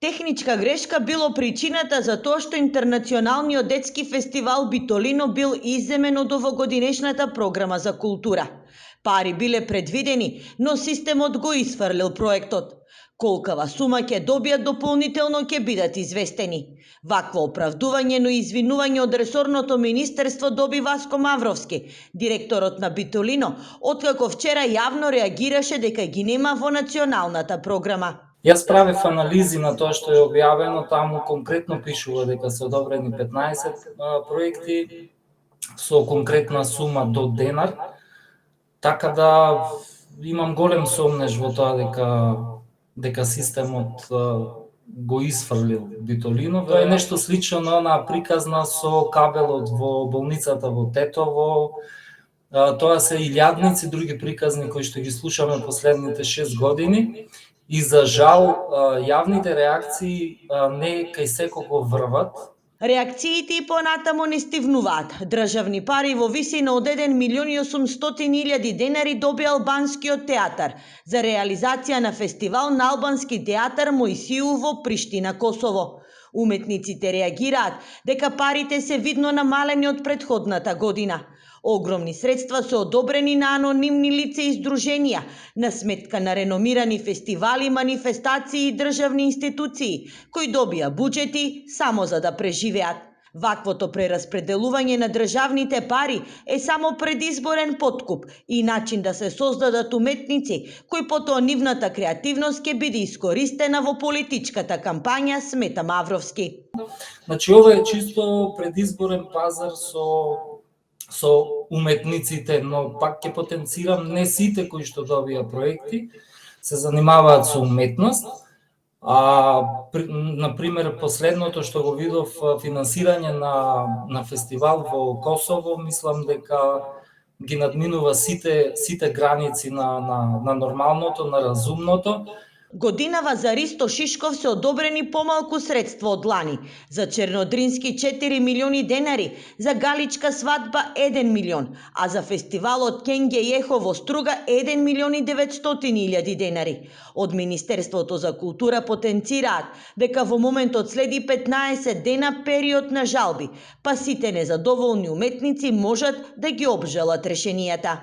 Техничка грешка било причината за тоа што интернационалниот детски фестивал Битолино бил изземен од овогодинешната програма за култура. Пари биле предвидени, но системот го исфрлил проектот. Колкава сума ќе добијат дополнително ќе бидат известени. Вакво оправдување, но извинување од ресорното министерство доби Васко Мавровски, директорот на Битолино, откако вчера јавно реагираше дека ги нема во националната програма. Јас правев анализи на тоа што е објавено, таму конкретно пишува дека се одобрени 15 проекти со конкретна сума до денар, така да имам голем сомнеж во тоа дека системот го исфрлил Битолино. Тоа е нешто слично на онаа приказна со кабелот во болницата во Тетово. Тоа се илјадници други приказни кои што ги слушаме последните 6 години. И за жал, јавните реакции не кај секого врват. Реакциите и понатамо не стивнуваат. Државни пари во висина од 1.800.000 денари доби албанскиот театар за реализација на фестивал на албански театар Моисију во Приштина, Косово. Уметниците реагираат дека парите се видно намалени од претходната година. Огромни средства се одобрени на анонимни лица и здруженија, на сметка на реномирани фестивали, манифестации и државни институции, кои добија буџети само за да преживеат. Ваквото прераспределување на државните пари е само предизборен поткуп и начин да се создадат уметници, кои потоа нивната креативност ќе биде искористена во политичката кампања, смета Мавровски. Значи, ова е чисто предизборен пазар со уметниците, но пак ќе потенцирам, не сите кои што добија проекти се занимаваат со уметност. Например, последното што го видов финансирање на фестивал во Косово, мислам дека ги надминува сите граници на нормалното, на разумното. Годинава за Ристо Шишков се одобрени помалку средства од лани. За Чернодрински 4 милиони денари, за Галичка свадба 1 милион, а за фестивалот Кенге Јехо во Струга 1.900.000 денари. Од Министерството за култура потенцираат дека во моментот следи 15 дена период на жалби, па сите незадоволни уметници можат да ги обжалат решенијата.